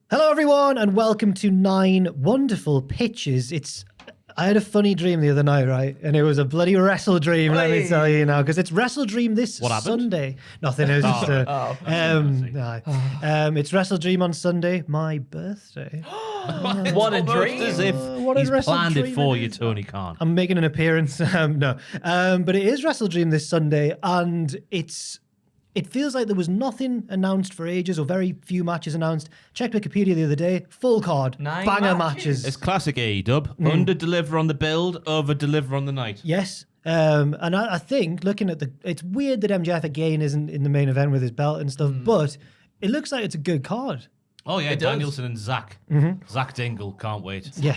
Hello, everyone, and welcome to 9 Wonderful Pitches. I had a funny dream the other night, right? And it was a bloody WrestleDream, let me tell you now, because it's WrestleDream this Sunday. Nothing, it was just it's WrestleDream on Sunday, my birthday. What a dream. As if he's planned it for you, Tony Khan. I'm making an appearance. No. But it is WrestleDream this Sunday, and it feels like there was nothing announced for ages, or very few matches announced. Checked Wikipedia the other day, full card, 9 banger matches. It's classic AEW. Under-deliver on the build, over-deliver on the night. Yes. And I think, looking at it's weird that MJF again isn't in the main event with his belt and stuff, but it looks like it's a good card. Oh, yeah, Danielson and Zack. Zack Dingle, can't wait. Yeah.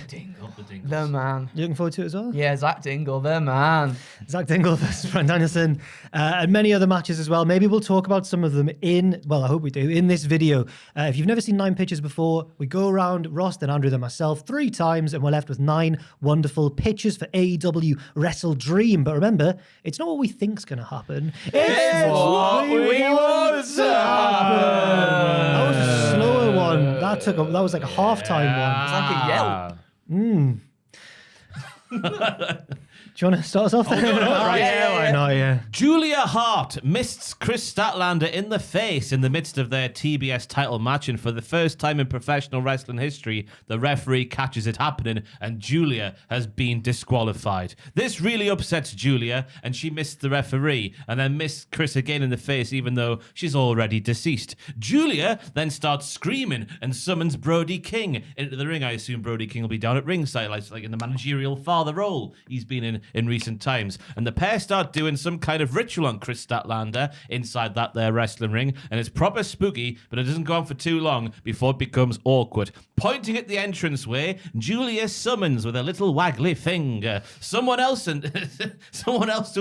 The man. You looking forward to it as well? Yeah, Zack Dingle, the man. Zack Dingle versus Bryan Danielson, and many other matches as well. Maybe we'll talk about some of them I hope we do, in this video. If you've never seen 9 pitches before, we go around, Ross, then Andrew, then myself, 3 times, and we're left with 9 wonderful pitches for AEW WrestleDream. But remember, it's not what we think's going to happen. It's what we want to happen. That was a slower one. That was like a halftime one. It's like a yell. Do you want to start us off then? Why not, yeah. Julia Hart mists Chris Statlander in the face in the midst of their TBS title match, and for the first time in professional wrestling history, the referee catches it happening, and Julia has been disqualified. This really upsets Julia, and she missed the referee, and then missed Chris again in the face, even though she's already deceased. Julia then starts screaming and summons Brodie King into the ring. I assume Brodie King will be down at ringside, like in the managerial father role he's been in recent times. And the pair start doing some kind of ritual on Chris Statlander inside that there wrestling ring, and it's proper spooky, but it doesn't go on for too long before it becomes awkward. Pointing at the entranceway, Julia summons with a little waggly finger someone else to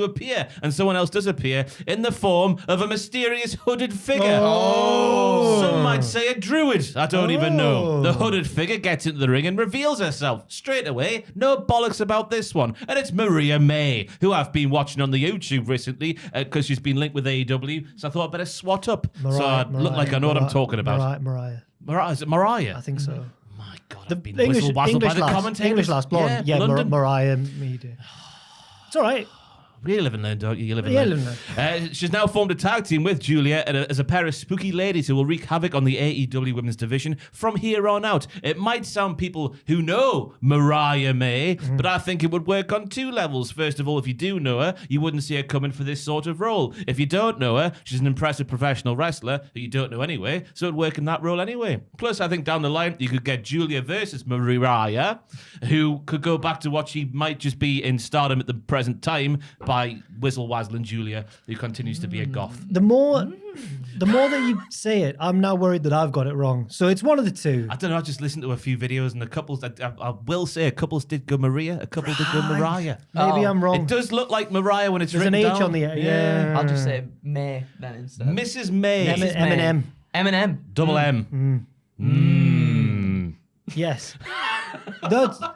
appear, and someone else does appear in the form of a mysterious hooded figure. Some might say a druid. I don't even know. The hooded figure gets into the ring and reveals herself straight away. No bollocks about this one. And it's Maria May, who I've been watching on the YouTube recently because she's been linked with AEW. So I thought I'd better swat up so I look like I know what I'm talking about. Mariah. Is it Mariah? I think so. My God, The I've been whistle-wazzled by the commentators. English last blonde. Yeah, Mariah Media. It's all right. You live and learn, don't you? You live and learn. She's now formed a tag team with Julia as a pair of spooky ladies who will wreak havoc on the AEW women's division from here on out. It might sound people who know Mariah May, but I think it would work on 2 levels. First of all, if you do know her, you wouldn't see her coming for this sort of role. If you don't know her, she's an impressive professional wrestler who you don't know anyway, so it'd work in that role anyway. Plus, I think down the line, you could get Julia versus Mariah, who could go back to what she might just be in Stardom at the present time, by whistle-wazzling Julia, who continues to be a goth. The more that you say it, I'm now worried that I've got it wrong. So it's one of the 2. I don't know, I just listened to a few videos, and the couples, I will say a couple did go Maria, a couple did go Mariah. Maybe I'm wrong. It does look like Mariah when it's There's written an H down. on the end. Yeah. I'll just say May then instead. Mrs. May. Eminem. Eminem. Double M. Yes.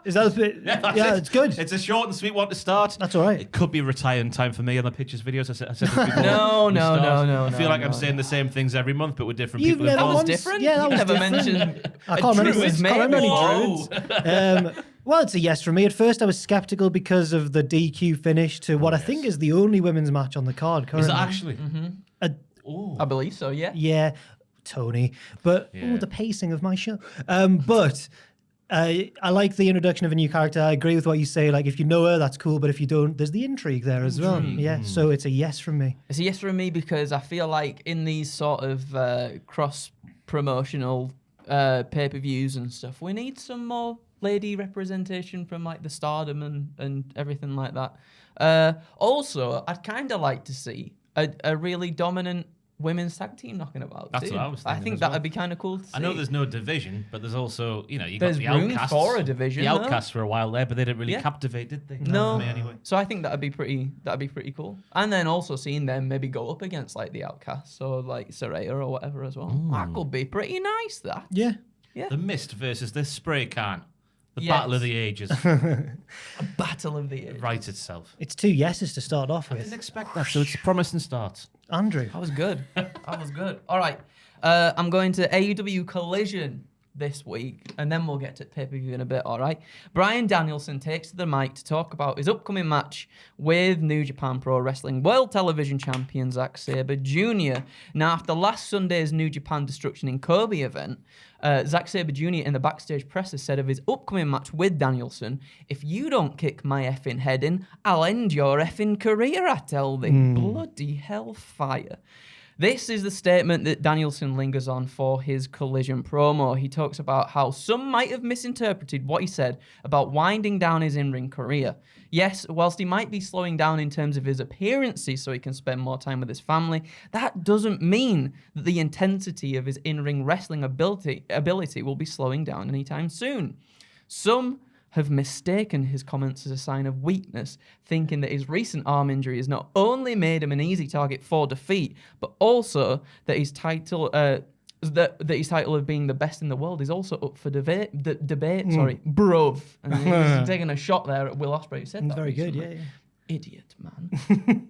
Is that a bit? Yeah, it's good. It's a short and sweet one to start. That's all right. It could be retiring time for me on the Pitches videos. I said this before. No. I feel like I'm saying the same things every month, but with different people never involved. That was different? Yeah, that was never different. mentioned I can't remember any Whoa. druids. Well, it's a yes from me. At first, I was skeptical because of the DQ finish to what I think is the only women's match on the card currently. Is it actually? I believe so, yeah. Yeah, Tony. But the pacing of my show. But I like the introduction of a new character. I agree with what you say. Like, if you know her, that's cool. But if you don't, there's the intrigue there as well. Yeah, so it's a yes from me. It's a yes from me because I feel like in these sort of cross-promotional pay-per-views and stuff, we need some more lady representation from like the Stardom and everything like that. Also, I'd kind of like to see a really dominant women's tag team knocking about. That's too. what I was thinking. I think that'd be kind of cool to see. I know there's no division, but there's also, you got There's the room Outcasts. for a division, The though. Outcasts for a while there, but they didn't really Yeah. captivate, did they? No. For me anyway. So I think that'd be pretty cool. And then also seeing them maybe go up against like the Outcasts or like Saraya or whatever as well. That could be pretty nice. That. Yeah. Yeah. The Mist versus the Spray Can. The Yes. Battle of the Ages. A battle of the ages. Writes itself. It's 2 yeses to start off I didn't with. expect that, so it's a promising start. Andrew. That was good. That was good. All right. I'm going to AEW Collision. this week, and then we'll get to pay-per-view in a bit, all right? Bryan Danielson takes to the mic to talk about his upcoming match with New Japan Pro Wrestling World Television Champion Zack Sabre Jr. Now, after last Sunday's New Japan Destruction in Kobe event, Zack Sabre Jr. in the backstage presser said of his upcoming match with Danielson, "If you don't kick my effing head in, I'll end your effing career, I tell thee." Bloody hellfire. This is the statement that Danielson lingers on for his Collision promo. He talks about how some might have misinterpreted what he said about winding down his in-ring career. Yes, whilst he might be slowing down in terms of his appearances so he can spend more time with his family, that doesn't mean that the intensity of his in-ring wrestling ability will be slowing down anytime soon. Some have mistaken his comments as a sign of weakness, thinking that his recent arm injury has not only made him an easy target for defeat, but also that his title of being the best in the world is also up for debate. Bruv. And he's taking a shot there at Will Ospreay, who said that. Very recently. good, yeah. Idiot, man.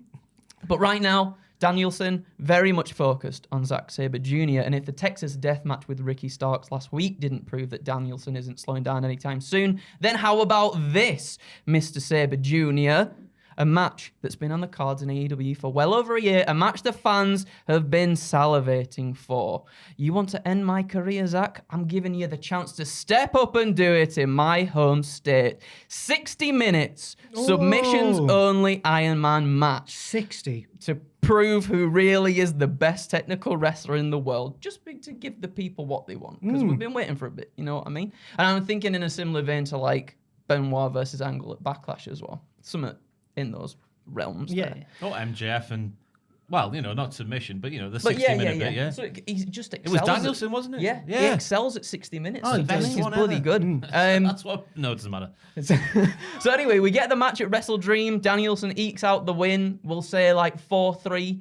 But right now, Danielson very much focused on Zack Sabre Jr. And if the Texas death match with Ricky Starks last week didn't prove that Danielson isn't slowing down anytime soon, then how about this, Mr. Sabre Jr.? A match that's been on the cards in AEW for well over a year, a match the fans have been salivating for. You want to end my career, Zack? I'm giving you the chance to step up and do it in my home state. 60 minutes, submissions only Iron Man match. 60. To prove who really is the best technical wrestler in the world, just to give the people what they want, because we've been waiting for a bit, you know what I mean? And I'm thinking in a similar vein to like Benoit versus Angle at Backlash as well. Something in those realms. Yeah. There. Oh, MJF and, well, you know, not submission, but, you know, the But 60-minute bit, yeah. So he just excels. It was Danielson, wasn't it? Yeah. He excels at 60 minutes. Oh, The best best is one bloody ever. good. That's what, no, it doesn't matter. So anyway, we get the match at WrestleDream. Danielson ekes out the win. We'll say like 4-3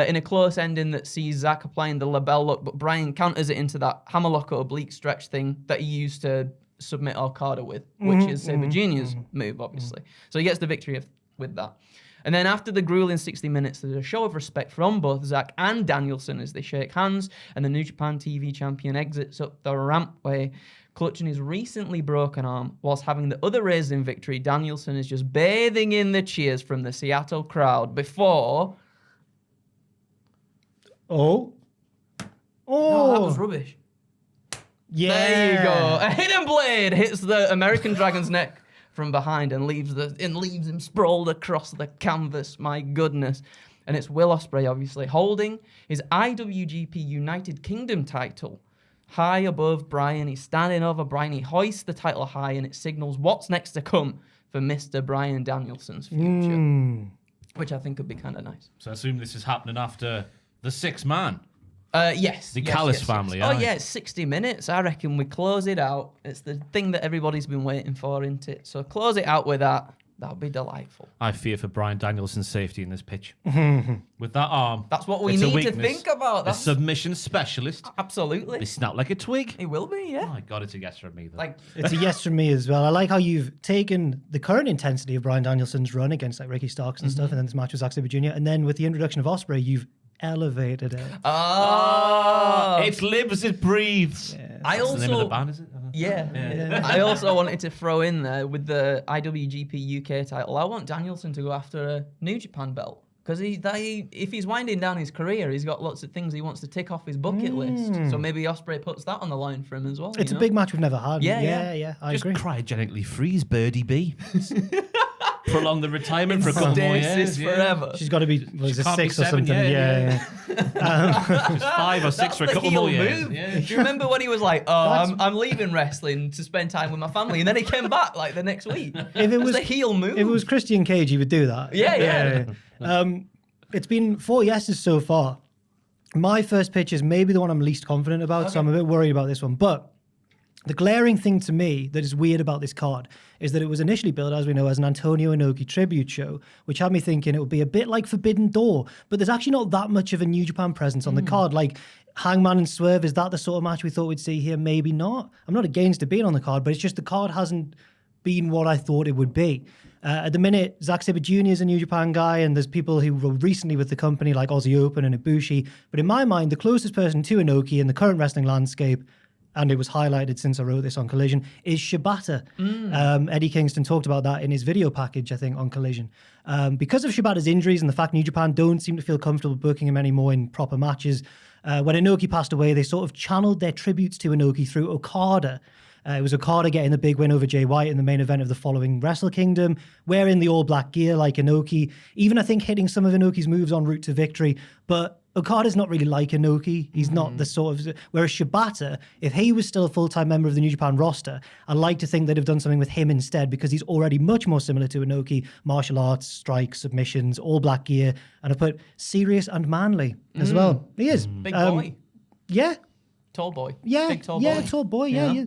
in a close ending that sees Zack applying the label lock, but Bryan counters it into that hammerlock or oblique stretch thing that he used to submit Okada with, which is Sabre Jr.'s move, obviously. So he gets the victory with that. And then after the grueling 60 minutes, there's a show of respect from both Zack and Danielson as they shake hands, and the New Japan TV champion exits up the rampway, clutching his recently broken arm. Whilst having the other raised in victory, Danielson is just bathing in the cheers from the Seattle crowd before... Oh, No, that was rubbish. yeah. There you go. A hidden blade hits the American Dragon's neck from behind and leaves him sprawled across the canvas. My goodness. And it's Will Ospreay, obviously, holding his IWGP United Kingdom title high above Bryan. He's standing over Bryan. He hoists the title high, and it signals what's next to come for Mr. Bryan Danielson's future, which I think would be kind of nice. So I assume this is happening after the 6-man. Yes. The Callis family, Oh, aye. yeah, it's 60 minutes. I reckon we close it out. It's the thing that everybody's been waiting for, isn't it? So close it out with that. That would be delightful. I fear for Bryan Danielson's safety in this pitch. With that arm. That's what we it's a need to weakness. think about. A That's submission specialist. absolutely. They snap like a twig. It will be, yeah. Oh my God, it's a yes from me, though. Like, It's a yes from me as well. I like how you've taken the current intensity of Bryan Danielson's run against like Ricky Starks and stuff, and then this match with Zack Sabre Jr., and then with the introduction of Ospreay, you've elevated it. It lives, it breathes. I That's the name of the also, band, is it? yeah. I also wanted to throw in there with the IWGP UK title. I want Danielson to go after a New Japan belt. Because if he's winding down his career, he's got lots of things he wants to tick off his bucket list. So maybe Ospreay puts that on the line for him as well. It's a big match we've never had. Yeah. I Just agree. cryogenically freeze Birdie B. Prolong the retirement for a couple more Stasis years. forever. She's got to be, what is it, can't be 6 or 7, something? yeah. Just 5 or 6 That's for a the couple heel more years. move. Yeah. Do you remember when he was like, I'm leaving wrestling to spend time with my family, and then he came back like the next week? If it was the heel move. If it was Christian Cage, he would do that. Yeah. It's been 4 yeses so far. My first pitch is maybe the one I'm least confident about, so I'm a bit worried about this one. But the glaring thing to me that is weird about this card is that it was initially billed, as we know, as an Antonio Inoki tribute show, which had me thinking it would be a bit like Forbidden Door, but there's actually not that much of a New Japan presence on the card. Like Hangman and Swerve, is that the sort of match we thought we'd see here? Maybe not. I'm not against it being on the card, but it's just the card hasn't been what I thought it would be. At the minute, Zack Sabre Jr. is a New Japan guy, and there's people who were recently with the company like Aussie Open and Ibushi. But in my mind, the closest person to Inoki in the current wrestling landscape, and it was highlighted since I wrote this on Collision, is Shibata. Eddie Kingston talked about that in his video package, I think, on Collision. Because of Shibata's injuries and the fact New Japan don't seem to feel comfortable booking him anymore in proper matches, when Inoki passed away, they sort of channeled their tributes to Inoki through Okada. It was Okada getting the big win over Jay White in the main event of the following Wrestle Kingdom, wearing the all-black gear like Inoki, even I think hitting some of Inoki's moves en route to victory. But Okada's not really like Inoki. He's not the sort of... Whereas Shibata, if he was still a full-time member of the New Japan roster, I'd like to think they'd have done something with him instead, because he's already much more similar to Inoki. Martial arts, strikes, submissions, all-black gear, and I put serious and manly as well. He is. Big boy. Yeah. Tall boy. Yeah, Big tall yeah, boy. tall boy, yeah.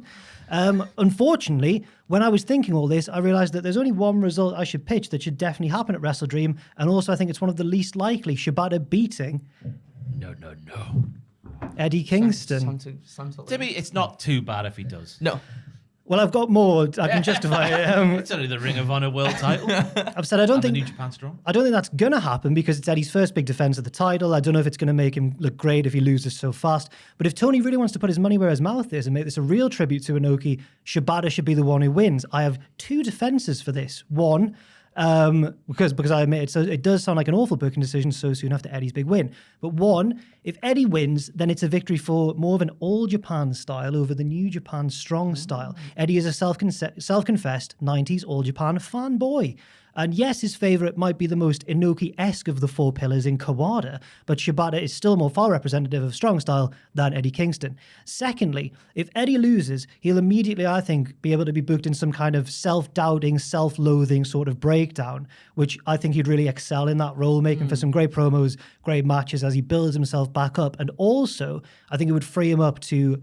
Unfortunately, when I was thinking all this, I realised that there's only one result I should pitch that should definitely happen at WrestleDream, and also I think it's one of the least likely, Shibata beating No. Eddie Kingston. Timmy, it's not too bad if he does. No. Well, I've got more. I can justify it. It's only the Ring of Honor World title. I've said I don't and think the New Japan Strong. I don't think that's going to happen because it's Eddie's first big defense of the title. I don't know if it's going to make him look great if he loses so fast. But if Tony really wants to put his money where his mouth is and make this a real tribute to Inoki, Shibata should be the one who wins. I have two defenses for this. One, because I admit it does sound like an awful booking decision so soon after Eddie's big win. But one, if Eddie wins, then it's a victory for more of an All Japan style over the New Japan Strong style. Eddie is a self-confessed 90s All Japan fanboy. And yes, his favourite might be the most Inoki-esque of the four pillars in Kawada, but Shibata is still more far representative of strong style than Eddie Kingston. Secondly, if Eddie loses, he'll immediately, I think, be able to be booked in some kind of self-doubting, self-loathing sort of breakdown, which I think he'd really excel in that role, making for some great promos, great matches as he builds himself back up. And also, I think it would free him up to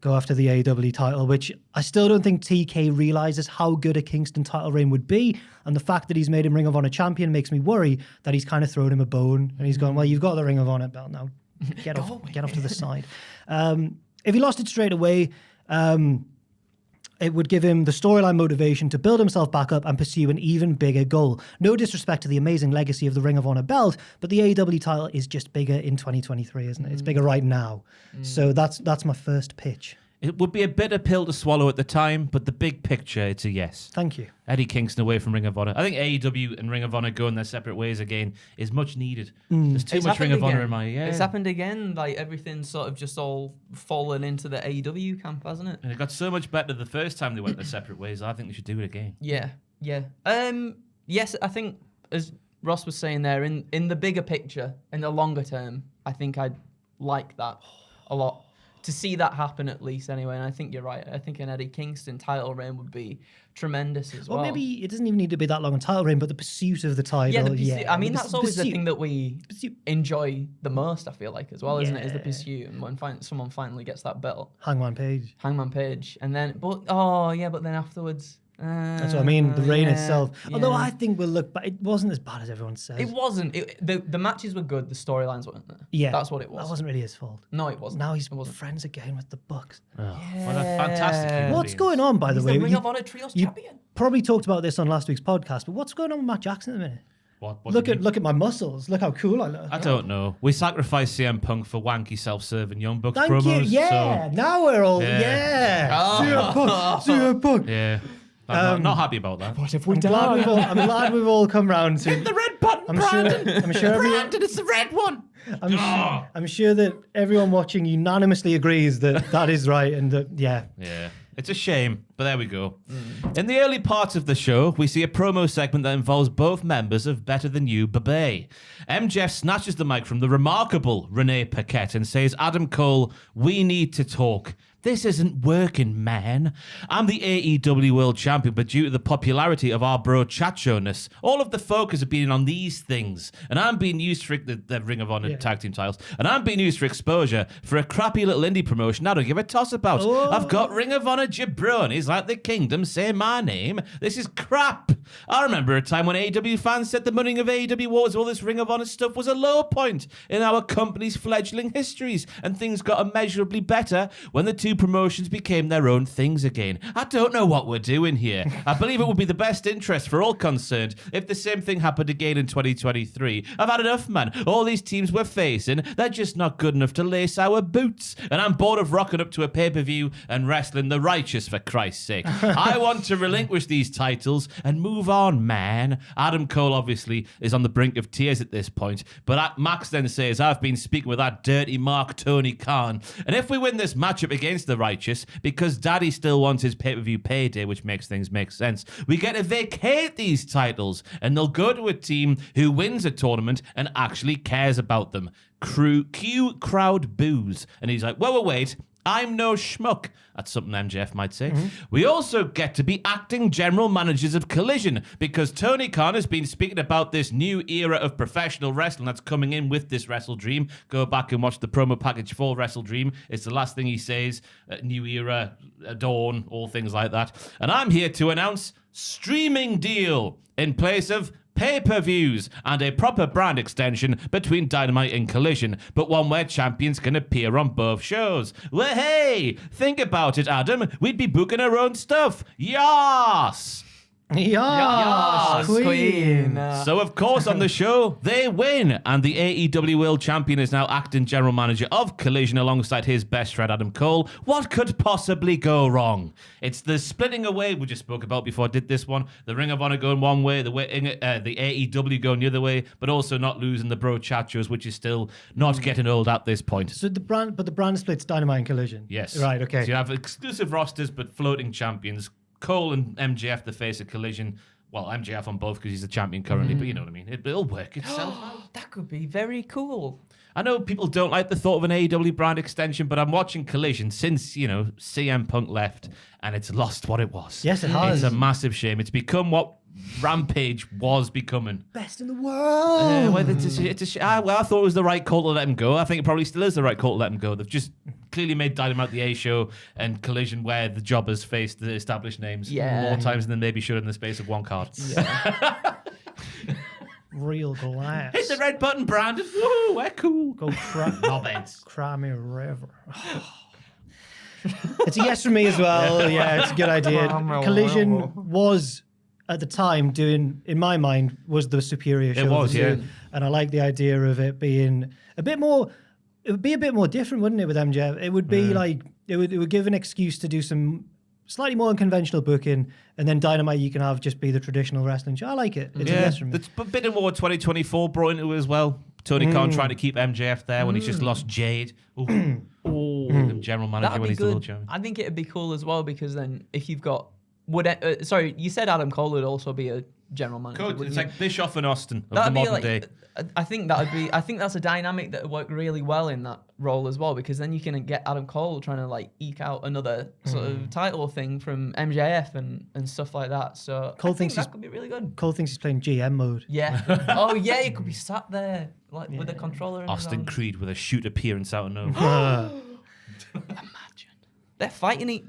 go after the AEW title, which I still don't think TK realizes how good a Kingston title reign would be. And the fact that he's made him Ring of Honor champion makes me worry that he's kind of thrown him a bone. And he's gone, well, you've got the Ring of Honor belt now. Get off to the side. If he lost it straight away, it would give him the storyline motivation to build himself back up and pursue an even bigger goal. No disrespect to the amazing legacy of the Ring of Honor belt, but the AEW title is just bigger in 2023, isn't it? It's bigger right now. So that's my first pitch. It would be a bitter pill to swallow at the time, but the big picture, it's a yes. Thank you. Eddie Kingston away from Ring of Honor. I think AEW and Ring of Honor going their separate ways again is much needed. There's too much Ring of Honor in my... Yeah. It's happened again. Like, everything's sort of just all fallen into the AEW camp, hasn't it? And it got so much better the first time they went their separate ways. I think they should do it again. Yeah. Yes, I think, as Ross was saying there, in the bigger picture, in the longer term, I think I'd like that a lot. To see that happen at least anyway, and I think you're right. I think an Eddie Kingston title reign would be tremendous as well. Well, maybe it doesn't even need to be that long a title reign, but the pursuit of the title. I mean, that's always the thing that we enjoy the most, I feel like, as well, isn't it? Is the pursuit. And when someone finally gets that belt. Hangman Page. And then, but then afterwards... That's what I mean, the reign itself. Yeah. Although I think we'll look back, it wasn't as bad as everyone says. It wasn't. The matches were good, the storylines weren't there. Yeah. That's what it was. That wasn't really his fault. No, it wasn't. Now he's friends again with the Bucks. Oh, yeah. What a fantastic What's going on, by the way? He's the Ring of Honor Trios champion. Probably talked about this on last week's podcast, but what's going on with Matt Jackson at the minute? What look at my muscles. Look how cool I look. I don't know. We sacrificed CM Punk for wanky, self-serving Young Bucks promos. Thank you. Yeah. So. Now we're all CM Punk. Yeah. I'm not happy about that. What have we done? I'm glad we've all come round to... Hit the red button, Brandon! I'm sure Brandon, it's the red one! I'm sure that everyone watching unanimously agrees that is right and that, yeah. Yeah. It's a shame, but there we go. In the early parts of the show, we see a promo segment that involves both members of Better Than You, Bebe. MJF snatches the mic from the remarkable Renee Paquette and says, Adam Cole, we need to talk. This isn't working, man. I'm the AEW World Champion, but due to the popularity of our bro Chacho-ness, all of the focus has been on these things. And I'm being used for the Ring of Honor tag team titles. And I'm being used for exposure for a crappy little indie promotion I don't give a toss about. I've got Ring of Honor jabronis like the Kingdom say my name. This is crap. I remember a time when AEW fans said the running of AEW Wars, all this Ring of Honor stuff was a low point in our company's fledgling histories, and things got immeasurably better when the two promotions became their own things again. I don't know what we're doing here. I believe it would be the best interest for all concerned if the same thing happened again in 2023. I've had enough, man. All these teams we're facing, they're just not good enough to lace our boots. And I'm bored of rocking up to a pay-per-view and wrestling the righteous, for Christ's sake. I want to relinquish these titles and move on, man. Adam Cole obviously is on the brink of tears at this point, but Max then says, I've been speaking with that dirty Mark Tony Khan, and if we win this matchup against the righteous, because Daddy still wants his pay-per-view payday, which makes things make sense, we get to vacate these titles, and they'll go to a team who wins a tournament and actually cares about them. Cue crowd boos. And he's like, wait, I'm no schmuck. That's something MJF might say. We also get to be acting general managers of Collision, because Tony Khan has been speaking about this new era of professional wrestling that's coming in with this WrestleDream. Go back and watch the promo package for WrestleDream. It's the last thing he says. New era, dawn, all things like that. And I'm here to announce streaming deal in place of pay-per-views and a proper brand extension between Dynamite and Collision, but one where champions can appear on both shows. Well, hey, think about it, Adam. We'd be booking our own stuff. Yas! Yes, Queen. So, of course, on the show, they win. And the AEW World Champion is now acting general manager of Collision alongside his best friend, Adam Cole. What could possibly go wrong? It's the splitting away we just spoke about before I did this one. The Ring of Honor going one way, the AEW going the other way, but also not losing the Bro Chachos, which is still not getting old at this point. So the brand splits Dynamite and Collision. Yes. Right, okay. So you have exclusive rosters, but floating champions. Cole and MJF, the face of Collision. Well, MJF on both because he's the champion currently, but you know what I mean. It'll work itself out. That could be very cool. I know people don't like the thought of an AEW brand extension, but I'm watching Collision since, CM Punk left, and it's lost what it was. Yes, it has. It's a massive shame. It's become what Rampage was becoming. Best in the world. I thought it was the right call to let him go. I think it probably still is the right call to let him go. They've just clearly made Dynamite the A show and Collision where the jobbers faced the established names more times than maybe should in the space of one card. Yeah. Real glass. Hit the red button, Brandon. Woo, we're cool. Go cry me a river. It's a yes from me as well. Yeah, it's a good idea. Collision was, at the time, in my mind, was the superior show. It was, yeah. And I like the idea of it being a bit more. It would be a bit more different, wouldn't it, with MJF? It would be like it would give an excuse to do some slightly more unconventional booking, and then Dynamite you can have just be the traditional wrestling show. I like it. It's a yes from me. It's a bit of more 2024 brought into it as well. Tony Khan trying to keep MJF there when he's just lost Jade. The general manager when he's the world champion. I think it'd be cool as well, because then if you've got you said Adam Cole would also be a general manager. It's like Bischoff and Austin of the modern day. I think that's a dynamic that would work really well in that role as well, because then you can get Adam Cole trying to eke out another sort of title thing from MJF and stuff like that. So Cole I think thinks that could be really good. Cole thinks he's playing GM mode. Yeah. Oh yeah, he could be sat there with a controller. In Austin his Creed with a shoot appearance out of nowhere. Imagine they're fighting.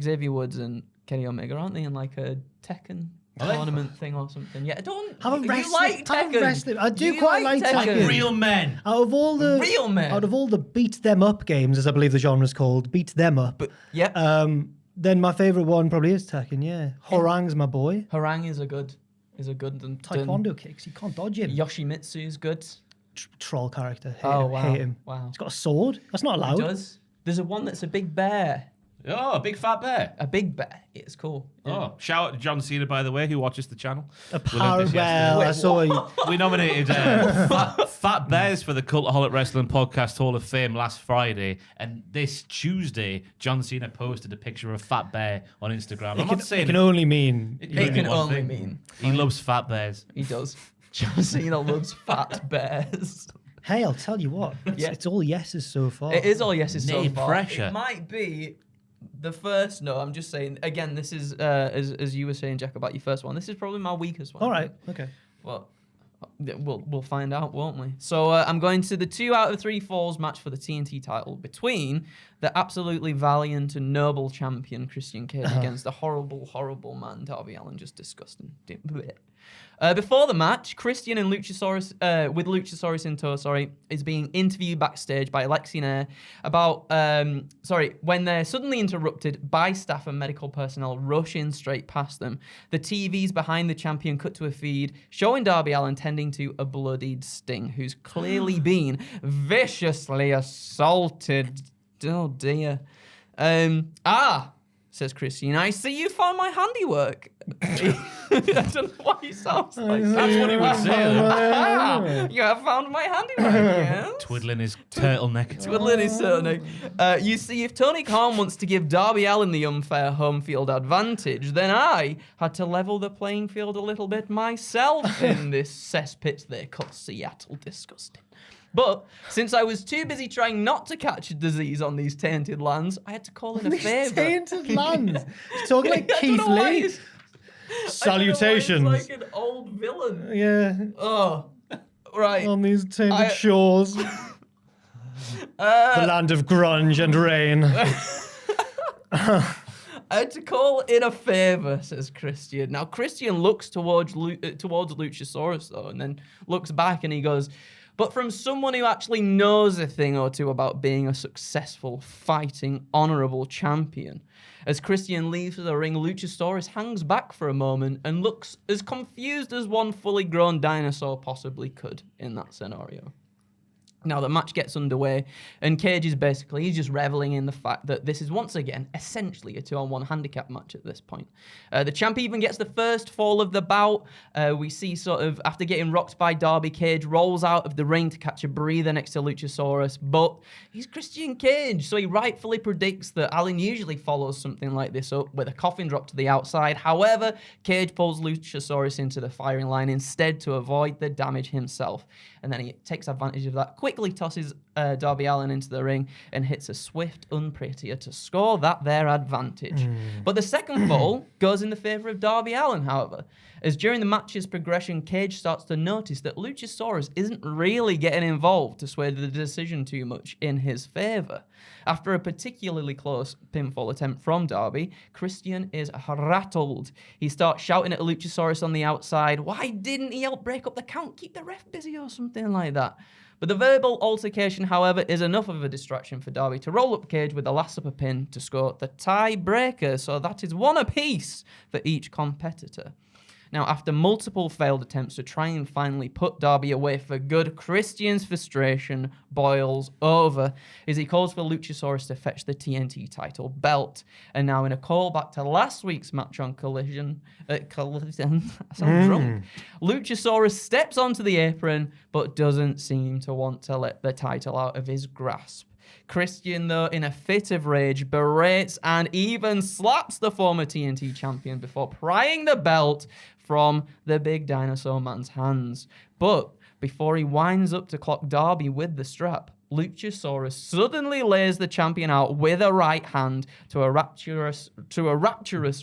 Xavier Woods and Kenny Omega, aren't they in like a Tekken tournament thing or something? Yeah, I don't. Have a wrestling. You like Tekken? I do quite like Tekken. Like real men. Out of all the beat them up games, as I believe the genre's called, beat them up. But yeah. Then my favorite one probably is Tekken. Yeah, Horang's my boy. Harang is a good. Taekwondo kicks. You can't dodge him. Yoshimitsu's good. Troll character. Wow. Hate him. Wow. He's got a sword. That's not allowed. He does. There's a one that's a big bear. Oh, a big fat bear. A big bear. It's cool. Yeah. Oh, shout out to John Cena, by the way, who watches the channel. I saw you. We nominated Fat Bears for the Cultaholic Wrestling Podcast Hall of Fame last Friday, and this Tuesday, John Cena posted a picture of a fat bear on Instagram. It can only mean. He loves fat bears. He does. John Cena loves fat bears. Hey, I'll tell you what. It's all yeses so far. It is all yeses so far. Pressure. It might be the first. No, I'm just saying. Again, this is as you were saying, Jack, about your first one. This is probably my weakest one. All right. Okay. Well, We'll find out, won't we? So I'm going to the 2 out of 3 falls match for the TNT title between the absolutely valiant and noble champion Christian Cage against the horrible, horrible man Darby Allin. Just disgusting. Before the match, Christian and Luchasaurus, with Luchasaurus in tow, is being interviewed backstage by Alexi Nair about, when they're suddenly interrupted by staff and medical personnel rushing straight past them. The TVs behind the champion cut to a feed showing Darby Allin tending to a bloodied Sting, who's clearly been viciously assaulted. Oh dear. Says Christian, I see you found my handiwork. I don't know why he sounds like that. That's what he was saying. You have found my handiwork, yes? Twiddling his turtleneck. Twiddling his turtleneck. You see, if Tony Khan wants to give Darby Allin the unfair home field advantage, then I had to level the playing field a little bit myself in this cesspit they call Seattle. Disgusting. But since I was too busy trying not to catch a disease on these tainted lands, I had to call in a favour. Tainted lands? He's talking like Keith Lee. Salutations. Like an old villain. Yeah. Oh, right. On these tainted shores. The land of grunge and rain. I had to call in a favour, says Christian. Now, Christian looks towards Luchasaurus, though, and then looks back and he goes, but from someone who actually knows a thing or two about being a successful, fighting, honourable champion. As Christian leaves the ring, Luchasaurus hangs back for a moment and looks as confused as one fully grown dinosaur possibly could in that scenario. Now, the match gets underway, and Cage is he's just reveling in the fact that this is once again essentially a 2-on-1 handicap match at this point. The champ even gets the first fall of the bout. We see after getting rocked by Darby, Cage rolls out of the ring to catch a breather next to Luchasaurus, but he's Christian Cage, so he rightfully predicts that Allin usually follows something like this up with a coffin drop to the outside. However, Cage pulls Luchasaurus into the firing line instead to avoid the damage himself. And then he takes advantage of that, quickly tosses Darby Allin into the ring and hits a swift unprettier to score that there advantage. But the second fall goes in the favour of Darby Allin, however, as during the match's progression, Cage starts to notice that Luchasaurus isn't really getting involved to sway the decision too much in his favour. After a particularly close pinfall attempt from Darby, Christian is rattled. He starts shouting at Luchasaurus on the outside, why didn't he help break up the count? Keep the ref busy or something like that. But the verbal altercation, however, is enough of a distraction for Darby to roll up Cage with the last upper pin to score the tie-breaker. So that is 1 apiece for each competitor. Now, after multiple failed attempts to try and finally put Darby away for good, Christian's frustration boils over as he calls for Luchasaurus to fetch the TNT title belt. And now, in a callback to last week's match on Collision, I sound drunk. Luchasaurus steps onto the apron, but doesn't seem to want to let the title out of his grasp. Christian, though, in a fit of rage, berates and even slaps the former TNT champion before prying the belt from the big dinosaur man's hands. But before he winds up to clock Darby with the strap, Luchasaurus suddenly lays the champion out with a right hand to a rapturous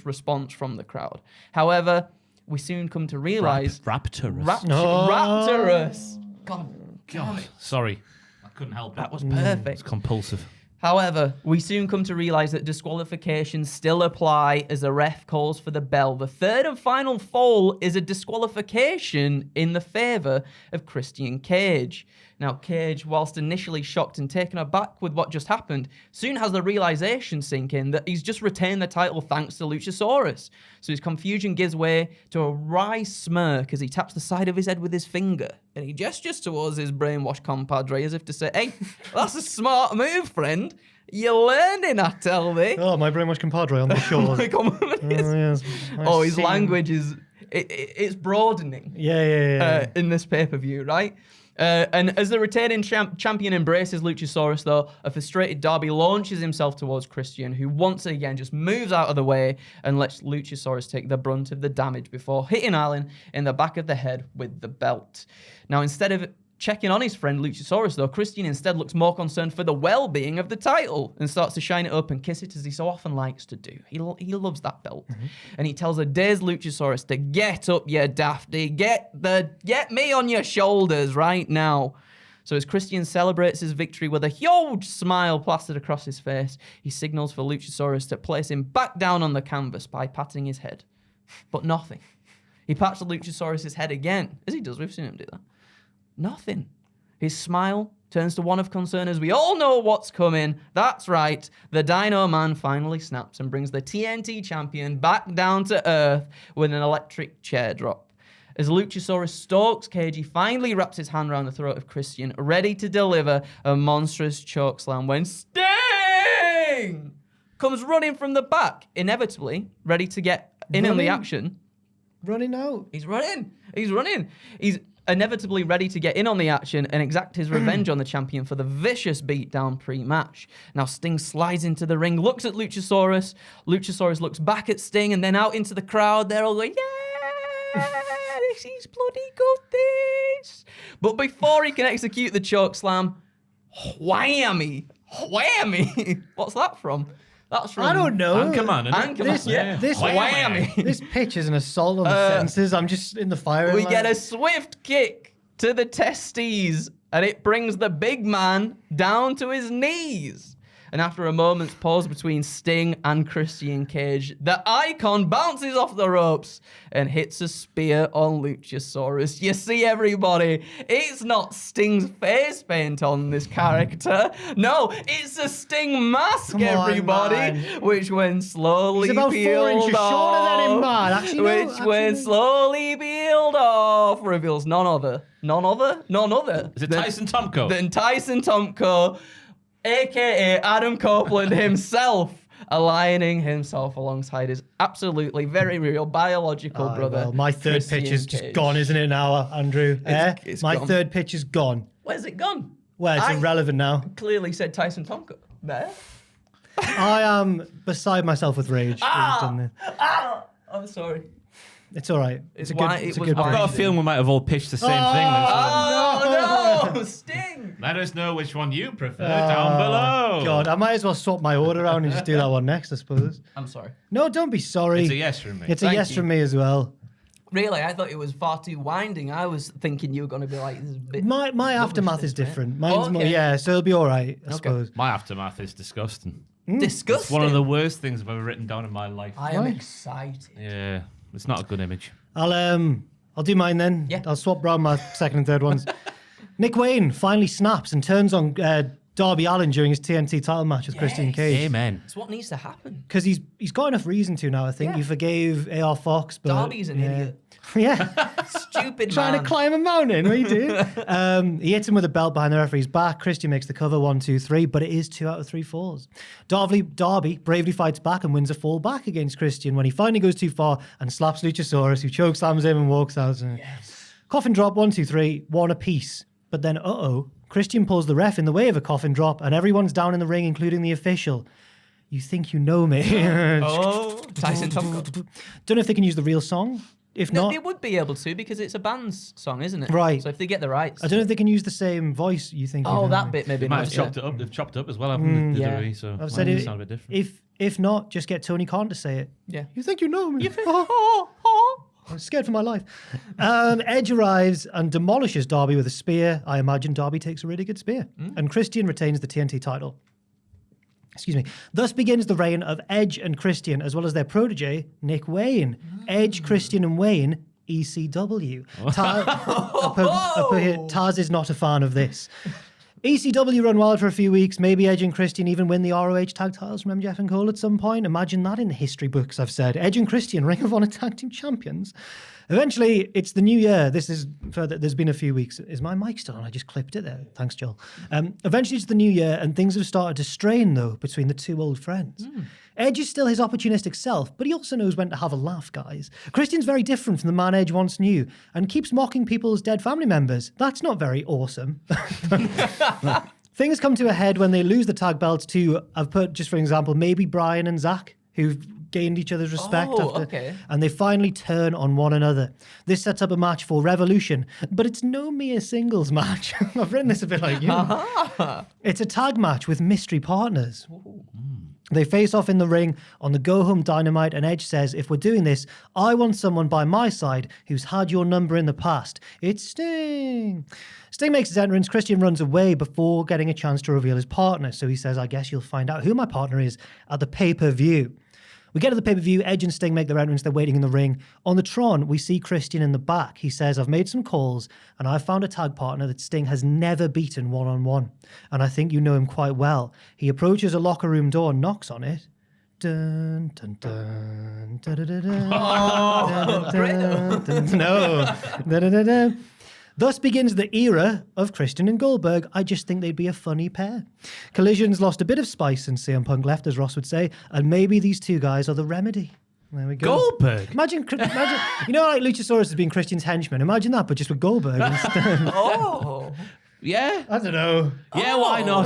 response from the crowd. However, we soon come to realize Rapturous. Rapturous. God, Sorry. Couldn't help it. That was perfect. It's compulsive. However, we soon come to realize that disqualifications still apply as the ref calls for the bell. The third and final fall is a disqualification in the favor of Christian Cage. Now, Cage, whilst initially shocked and taken aback with what just happened, soon has the realization sink in that he's just retained the title thanks to Luchasaurus. So his confusion gives way to a wry smirk as he taps the side of his head with his finger. And he gestures towards his brainwashed compadre as if to say, hey, that's a smart move, friend. You're learning, I tell thee. Oh, my brainwashed compadre on the shores. His language is... It's broadening. Yeah. In this pay-per-view, right? And as the retaining champion embraces Luchasaurus, though, a frustrated Darby launches himself towards Christian, who once again just moves out of the way and lets Luchasaurus take the brunt of the damage before hitting Allin in the back of the head with the belt. Now, instead of Checking on his friend Luchasaurus, though, Christian instead looks more concerned for the well-being of the title and starts to shine it up and kiss it as he so often likes to do. He loves that belt. And he tells a dazed Luchasaurus to get up, you dafty. Get me on your shoulders right now. So as Christian celebrates his victory with a huge smile plastered across his face, he signals for Luchasaurus to place him back down on the canvas by patting his head. But nothing. He pats Luchasaurus' head again, as he does. We've seen him do that. Nothing. His smile turns to one of concern as we all know what's coming. That's right. The Dino Man finally snaps and brings the TNT champion back down to earth with an electric chair drop. As Luchasaurus stalks Cage, he finally wraps his hand around the throat of Christian, ready to deliver a monstrous chokeslam when Sting comes running from the back, inevitably ready to get in on the action. Running out. He's running. He's inevitably ready to get in on the action and exact his revenge on the champion for the vicious beatdown pre-match. Now Sting slides into the ring, looks at Luchasaurus. Luchasaurus looks back at Sting and then out into the crowd. They're all going, yeah, this is bloody good, this. But before he can execute the chokeslam, whammy. What's that from? That's from... I don't know. Anchorman, isn't it? This whammy. This pitch is an assault on the senses. I'm just in the fire. We get a swift kick to the testes, and it brings the big man down to his knees. And after a moment's pause between Sting and Christian Cage, the Icon bounces off the ropes and hits a spear on Luchasaurus. You see, everybody, it's not Sting's face paint on this character. No, it's a Sting mask, Come on, everybody, man. which when slowly He's about 4 peeled inches shorter than him, man. off, Actually, no, which when slowly peeled off, reveals none other Is it Tyson Tomko? than Tyson Tomko, a.k.a. Adam Copeland himself, aligning himself alongside his absolutely very real biological brother. Well, my third Christian pitch is just Cage. gone, isn't it now, Andrew? It's My gone. third pitch is gone. Where's it gone? Well, it's I irrelevant now. clearly said Tyson Tomko there. I am beside myself with rage. We've done this. I'm sorry. It's all right. It's a good. why- It's it a was good why- I've pitch. got a feeling we might have all pitched the same thing. Oh, no! Sting! Let us know which one you prefer down below. God, I might as well swap my order around and just do that one next, I suppose. I'm sorry. No, don't be sorry. It's a yes from me. It's a Thank yes you. from me as well. Really, I thought it was far too winding. I was thinking you were going to be like, this is a bit... My rubbish, aftermath is this, mate. different. Mine's more, Okay. yeah, so it'll be all right, I suppose. My aftermath is disgusting. Disgusting. It's one of the worst things I've ever written down in my life. I am Why? excited. Yeah, it's not a good image. I'll do mine then. Yeah. I'll swap around my second and third ones. Nick Wayne finally snaps and turns on Darby Allin during his TNT title match with Christian Cage. Amen. It's what needs to happen. Because he's got enough reason to now, I think. Yeah. He forgave AR Fox, but... Darby's an idiot. Yeah. Stupid Trying man. to climb a mountain, what are you doing? He hits him with a belt behind the referee's back. Christian makes the cover 1, 2, 3, but it is 2 out of 3 falls. Darby bravely fights back and wins a fall back against Christian when he finally goes too far and slaps Luchasaurus, who chokeslams him and walks out. Coffin drop 1, 2, 3, 1 apiece. But then, Christian pulls the ref in the way of a coffin drop, and everyone's down in the ring, including the official. You think you know me? Oh, Tyson Tomko. Don't know if they can use the real song. If No, not, they would be able to because it's a band's song, isn't it? Right. So if they get the rights. I don't know if they can use the same voice. You think? Oh, you know that me. bit maybe They might not. have chopped it up. They've chopped it up as well, haven't they? yeah. WWE, so I've might said it. sound a bit different. If not, just get Tony Khan to say it. Yeah. You think you know me? Oh. I'm scared for my life. Edge arrives and demolishes Darby with a spear. I imagine Darby takes a really good spear. And Christian retains the TNT title. Excuse me. Thus begins the reign of Edge and Christian, as well as their protege, Nick Wayne. Edge, Christian, and Wayne, ECW. I put here, Taz is not a fan of this. ECW run wild for a few weeks. Maybe Edge and Christian even win the ROH tag titles from MJF and Cole at some point. Imagine that in the history books, I've said. Edge and Christian, Ring of Honor tag team champions. Eventually, it's the new year. This is further. There's been a few weeks. Is my mic still on? I just clipped it there. Thanks, Joel. Eventually, it's the new year, and things have started to strain, though, between the two old friends. Edge is still his opportunistic self, but he also knows when to have a laugh, guys. Christian's very different from the man Edge once knew, and keeps mocking people's dead family members. That's not very awesome. Things come to a head when they lose the tag belts to, I've put, just for example, maybe Brian and Zack, who've gained each other's respect. Oh, after, okay. And they finally turn on one another. This sets up a match for Revolution, but it's no mere singles match. I've written this a bit like you. It's a tag match with mystery partners. They face off in the ring on the Go Home Dynamite, and Edge says, if we're doing this, I want someone by my side who's had your number in the past. It's Sting. Sting makes his entrance. Christian runs away before getting a chance to reveal his partner. So he says, I guess you'll find out who my partner is at the pay-per-view. We get to the pay-per-view. Edge and Sting make their entrance. They're waiting in the ring. On the Tron, we see Christian in the back. He says, I've made some calls, and I've found a tag partner that Sting has never beaten one-on-one. And I think you know him quite well. He approaches a locker room door and knocks on it. Dun, dun, dun, dun, dun, dun, dun, Oh, dun, dun, dun, no. Dun, dun, dun, dun. Thus begins the era of Christian and Goldberg. I just think they'd be a funny pair. Collision's lost a bit of spice since CM Punk left, as Ross would say, and maybe these two guys are the remedy. There we go. Goldberg. Imagine, you know, like Luchasaurus has been Christian's henchman. Imagine that, but just with Goldberg instead. Oh. Yeah. I don't know. Yeah, why not?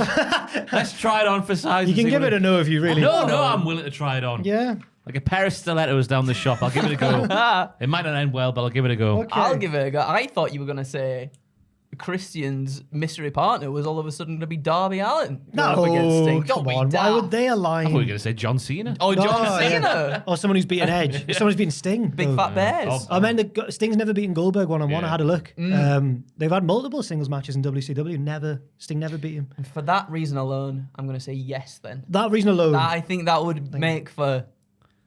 Let's try it on for size. You can give it a no if you really No, I'm willing to try it on. Yeah. Like a pair of stilettos down the shop. I'll give it a go. It might not end well, but I'll give it a go. Okay. I'll give it a go. I thought you were going to say Christian's mystery partner was all of a sudden going to be Darby Allin. going up against No, Sting. Don't come be on. Why daft. would they I align? thought you were going to say John Cena. Oh, John Oh, yeah. Cena. Or someone who's beaten Edge. Someone who's beaten Sting. Big Oh. fat bears. Oh. I meant that Sting's never beaten Goldberg one-on-one. Yeah. I had a look. They've had multiple singles matches in WCW. Sting never beat him. And for that reason alone, I'm going to say yes then. That reason alone. I think that would make for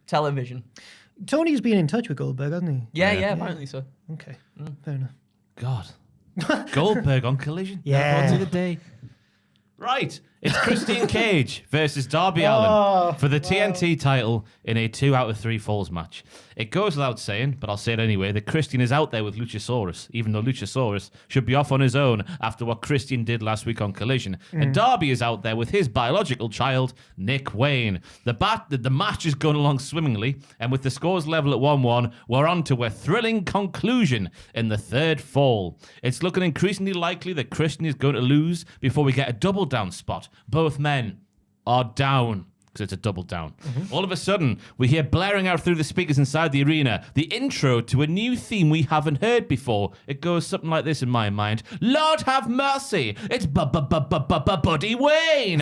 television. Tony's been in touch with Goldberg, hasn't he? Yeah, Yeah. apparently so. Okay, fair enough. God. Goldberg on Collision. Yeah. Never of the day. Right. It's Christian Cage versus Darby Oh, Allin for the TNT title in a 2 out of 3 falls match. It goes without saying, but I'll say it anyway, that Christian is out there with Luchasaurus, even though Luchasaurus should be off on his own after what Christian did last week on Collision. And Darby is out there with his biological child, Nick Wayne. The match is going along swimmingly, and with the scores level at 1-1, we're on to a thrilling conclusion in the third fall. It's looking increasingly likely that Christian is going to lose before we get a double down spot. Both men are down. Because it's a double down. All of a sudden, we hear blaring out through the speakers inside the arena the intro to a new theme we haven't heard before. It goes something like this in my mind. Lord have mercy, it's Buddy Wayne.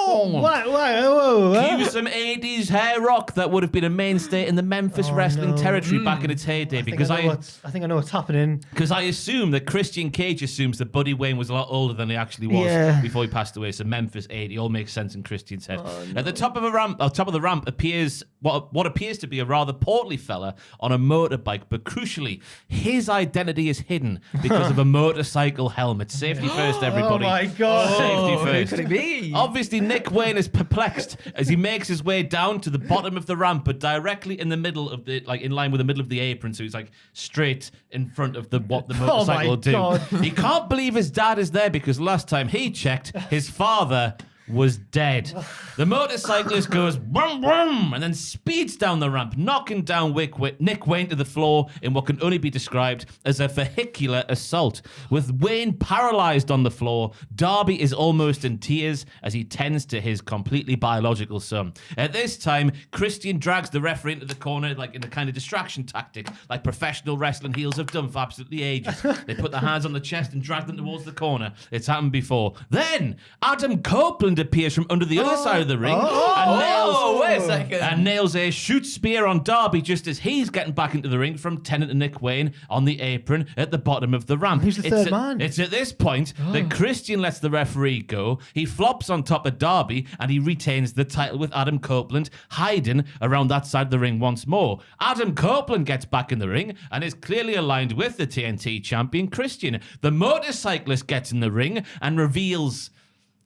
Why? Whoa. Cue some 80s hair rock that would have been a mainstay in the Memphis wrestling territory back in its heyday. Because I think I know what's happening. Because I assume that Christian Cage assumes that Buddy Wayne was a lot older than he actually was before he passed away. So Memphis 80 all makes sense in Christian's head. At the top of the ramp appears what appears to be a rather portly fella on a motorbike, but crucially, his identity is hidden because of a motorcycle helmet. Safety first, everybody. Oh my God. Safety Who first. could it be? Obviously, Nick Wayne is perplexed as he makes his way down to the bottom of the ramp, but directly in the middle of the, like in line with the middle of the apron, so he's like straight in front of what the motorcycle will do. God. He can't believe his dad is there because last time he checked, his father was dead. The motorcyclist goes vroom vroom and then speeds down the ramp, knocking down Nick Wayne to the floor in what can only be described as a vehicular assault. With Wayne paralyzed on the floor, Darby is almost in tears as he tends to his completely biological son. At this time, Christian drags the referee into the corner like in a kind of distraction tactic, like professional wrestling heels have done for absolutely ages. They put their hands on the chest and drag them towards the corner. It's happened before. Then, Adam Copeland appears from under the other side of the ring and nails a shoot spear on Darby just as he's getting back into the ring from Tennant and Nick Wayne on the apron at the bottom of the ramp. Who's the third man? It's at this point that Christian lets the referee go. He flops on top of Darby and he retains the title with Adam Copeland hiding around that side of the ring once more. Adam Copeland gets back in the ring and is clearly aligned with the TNT champion Christian. The motorcyclist gets in the ring and reveals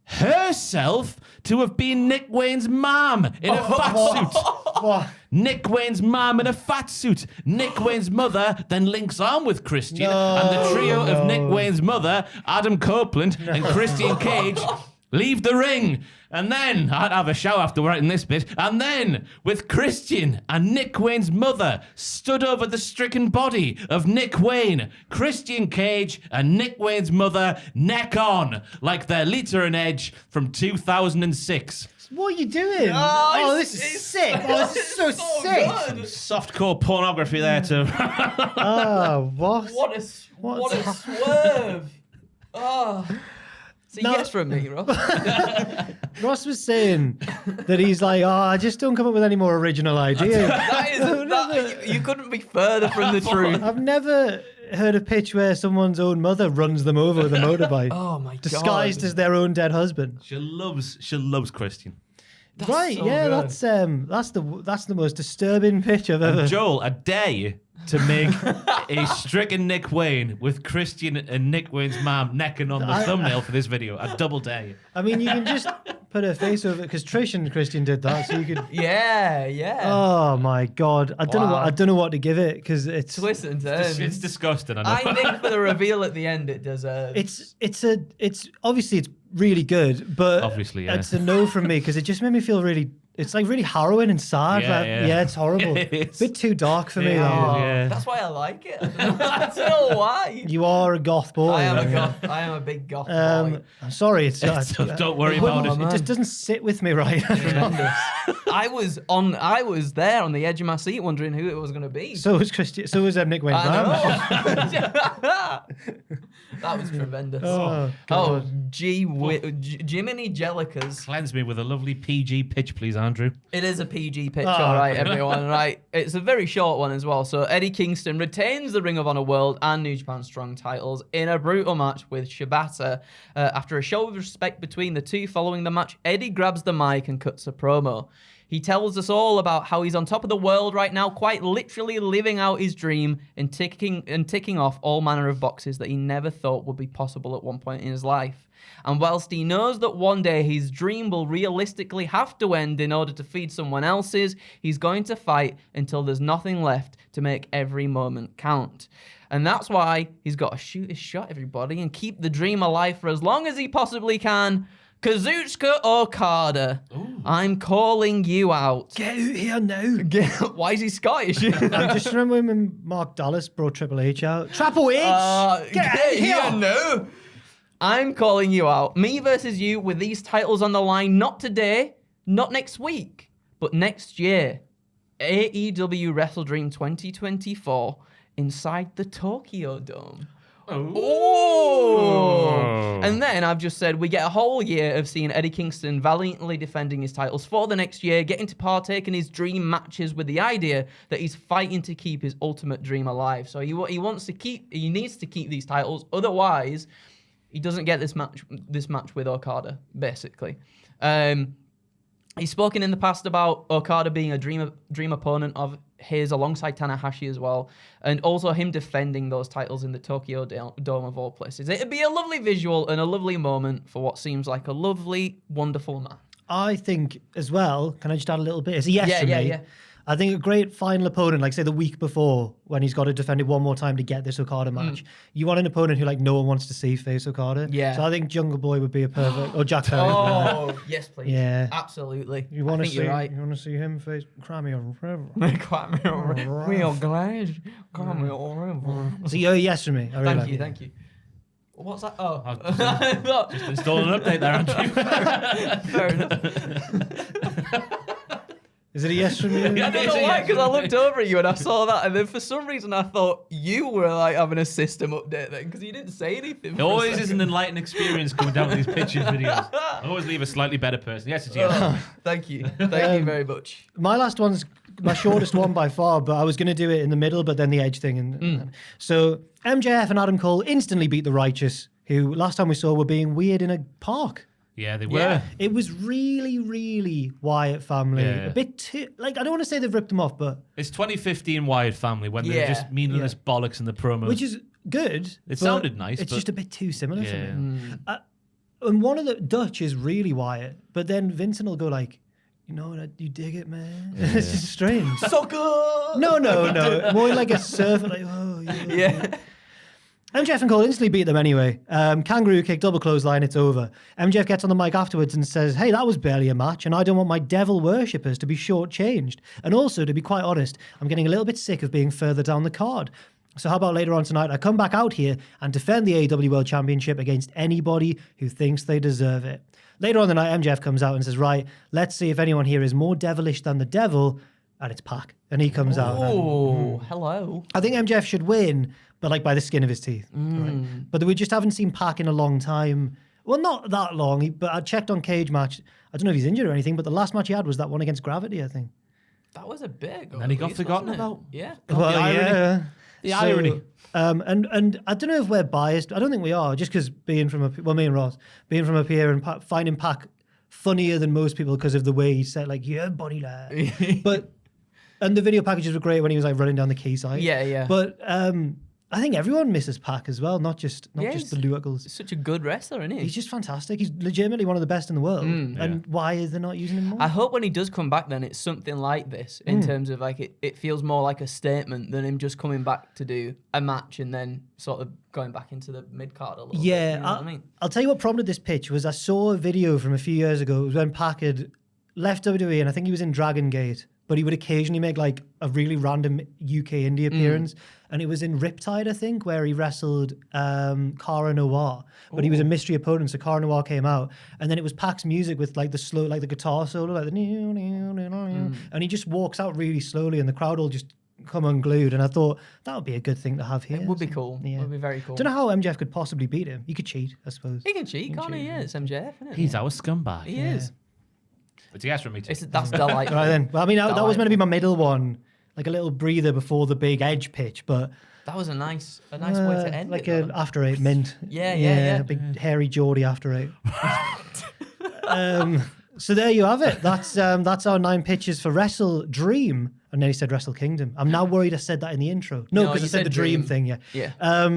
herself to have been Nick Wayne's mom in a fat suit. What? Nick Wayne's mom in a fat suit. Nick Wayne's mother then links on with Christian, and the trio of Nick Wayne's mother, Adam Copeland, and Christian Cage leave the ring. And then, I'd have a shower after writing this bit. And then, with Christian and Nick Wayne's mother stood over the stricken body of Nick Wayne, Christian Cage and Nick Wayne's mother neck on, like they're Lita and Edge from 2006. What are you doing? This is sick. This is so sick. Good. Softcore pornography there to... What? What a swerve. Oh. It's a yes from me, Ross. Ross was saying that he's like, just don't come up with any more original ideas. You couldn't be further from the truth. I've never heard a pitch where someone's own mother runs them over with a motorbike. Oh my god. Disguised as their own dead husband. She loves Christian. That's good. that's the most disturbing pitch I've ever. And Joel, a day to make a stricken Nick Wayne with Christian and Nick Wayne's mom necking on the thumbnail for this video. A double day. I mean, you can just put her face over it because Trish and Christian did that, so you could. Yeah. Oh my god, I don't know what to give it because it's. Twists and turns. It's disgusting. I know. I think for the reveal at the end, it deserves. It's obviously it's really good, but Obviously, yeah. it's a no from me because it just made me feel really. It's like really harrowing and sad. Yeah. It's horrible. It's- Bit too dark for me. Yeah. Though. Yeah. That's why I like it. I don't know why. You are a goth boy. I am a man. goth. I am a big goth boy. I'm sorry. It's Don't worry about it. It just doesn't sit with me right. Tremendous. I was there on the edge of my seat wondering who it was going to be. So was Christian. So was Nick Wayne's mom. I know. That was tremendous. Oh, God. Jiminy Jellicas. Cleanse me with a lovely PG pitch, please, Andrew. It is a PG pitch, Oh. all right, everyone, right? It's a very short one as well. So Eddie Kingston retains the Ring of Honor World and New Japan Strong titles in a brutal match with Shibata. After a show of respect between the two following the match, Eddie grabs the mic and cuts a promo. He tells us all about how he's on top of the world right now, quite literally living out his dream and ticking off all manner of boxes that he never thought would be possible at one point in his life. And whilst he knows that one day his dream will realistically have to end in order to feed someone else's, he's going to fight until there's nothing left to make every moment count. And that's why he's got to shoot his shot, everybody, and keep the dream alive for as long as he possibly can. Kazuchika Okada, I'm calling you out. Get out here now. Why is he Scottish? I just remember when Mark Dallas brought Triple H out. Triple H! Get out here! No. I'm calling you out. Me versus you with these titles on the line, not today, not next week, but next year. AEW WrestleDream 2024 inside the Tokyo Dome. Oh. And then I've just said we get a whole year of seeing Eddie Kingston valiantly defending his titles for the next year, getting to partake in his dream matches with the idea that he's fighting to keep his ultimate dream alive. So he needs to keep these titles, otherwise he doesn't get this match with Okada, basically. He's spoken in the past about Okada being a dream opponent of his alongside Tanahashi as well, and also him defending those titles in the Tokyo Dome of all places. It'd be a lovely visual and a lovely moment for what seems like a lovely, wonderful man. I think as well, can I just add a little bit? It's a yes from me. Yeah. I think a great final opponent, like say the week before, when he's got to defend it one more time to get this Okada match. You want an opponent who like no one wants to see face Okada. Yeah. So I think Jungle Boy would be a perfect, or Jack Perry. Oh, yes, please. Yeah. Absolutely. You want to see? You're right. You want to see him face Crimea River? Real guys. So you're a yes from me. I really like it. Thank you. What's that? Oh. Just installing an update there, Andrew. Fair enough. Is it a yes from you? I don't know why, because I looked over at you and I saw that, and then for some reason I thought you were like having a system update then, because you didn't say anything. It always is an enlightening experience coming down with these pictures videos. I always leave a slightly better person. Yes, it's yes. Thank you. Thank you very much. My last one's my shortest one by far, but I was going to do it in the middle, but then the Edge thing. And so MJF and Adam Cole instantly beat the Righteous, who last time we saw were being weird in a park. Yeah, they were. Yeah. It was really, really Wyatt family. Yeah. A bit too, like, I don't want to say they've ripped them off, but... It's 2015 Wyatt family when they're Yeah. just meaningless bollocks in the promos. Which is good. It but sounded nice, It's but- just a bit too similar for Yeah. me. And one of the Dutch is really Wyatt, but then Vincent will go like, you know, you dig it, man. It's just strange. So good! No. More like a surfer, like, oh, yeah. Yeah. MJF and Cole instantly beat them anyway. Kangaroo kick, double clothesline, it's over. MJF gets on the mic afterwards and says, hey, that was barely a match, and I don't want my devil worshippers to be shortchanged. And also, to be quite honest, I'm getting a little bit sick of being further down the card. So how about later on tonight, I come back out here and defend the AEW World Championship against anybody who thinks they deserve it. Later on the night, MJF comes out and says, right, let's see if anyone here is more devilish than the devil, and it's Pac. And he comes out. Oh, hello. I think MJF should win, but like by the skin of his teeth. Right? But we just haven't seen Pac in a long time. Well, not that long, but I checked on Cage Match. I don't know if he's injured or anything, but the last match he had was that one against Gravity, I think. That was a bit ago. And he got forgotten about. Yeah. Well, the irony. yeah. The irony. And I don't know if we're biased. I don't think we are, just because being from up, well, me and Ross, being from up here and finding Pac funnier than most people because of the way he said, like, yeah, buddy, lad. And the video packages were great when he was like running down the quayside. Yeah. But I think everyone misses Pac as well, not just the locals. He's such a good wrestler, isn't he? He's just fantastic. He's legitimately one of the best in the world. And why is they not using him more? I hope when he does come back, then it's something like this in terms of like it feels more like a statement than him just coming back to do a match and then sort of going back into the mid card a little bit. Yeah, You know what I mean? I'll tell you what prompted this pitch was I saw a video from a few years ago. It was when Pac had left WWE and I think he was in Dragon Gate, but he would occasionally make like a really random UK indie appearance. And it was in Riptide, I think, where he wrestled Cara Noir. But he was a mystery opponent, so Cara Noir came out. And then it was Pac's music with like the slow, like the guitar solo, like the and he just walks out really slowly and the crowd all just come unglued. And I thought that would be a good thing to have here. It would be cool. Yeah. It would be very cool. Don't know how MJF could possibly beat him. He could cheat, I suppose. He can cheat, can't he? Yeah, it's MJF, isn't it? He's our scumbag. He is. It's a yes from me too. That's delightful. Right then. Well, I mean, that was Delightful. meant to be my middle one, like a little breather before the big edge pitch, but That was a nice way to end like it. an after eight mint. Yeah. Big hairy Geordie after eight. So there you have it. That's our 9 pitches for WrestleDream. I nearly said Wrestle Kingdom. I'm now worried I said that in the intro. No, because you I said the said dream dream. thing. Yeah.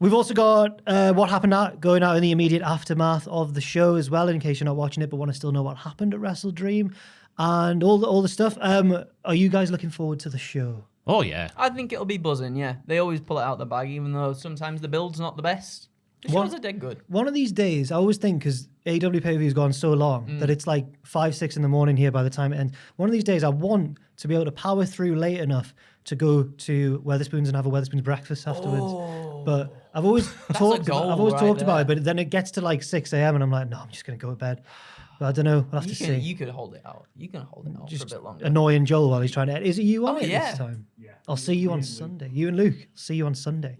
We've also got what happened going out in the immediate aftermath of the show as well, in case you're not watching it but want to still know what happened at WrestleDream and all the stuff. Are you guys looking forward to the show? Oh, yeah. I think it'll be buzzing, yeah. They always pull it out the bag, even though sometimes the build's not the best. The shows are dead good. One of these days, I always think, because AEW pay-per-view has gone so long that it's like 5, 6 in the morning here by the time it ends. One of these days, I want to be able to power through late enough to go to Wetherspoons and have a Wetherspoons breakfast afterwards. But I've always talked about it, but then it gets to like 6 a.m. and I'm like, no, I'm just going to go to bed. But I don't know. I'll have to see. You could hold it out. You can hold it out for a bit longer. Annoying Joel while he's trying to. Is it you on it yeah. this time? Yeah. I'll see you on Sunday. You and Luke. See you on Sunday.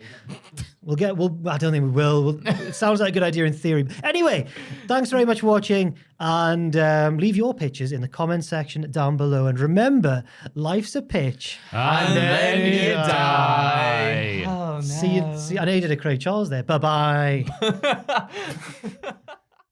I don't think we will. It sounds like a good idea in theory. Anyway, thanks very much for watching, and leave your pitches in the comment section down below. And remember, life's a pitch, And then you die. Oh, no. See you. I know you did a Craig Charles there. Bye bye.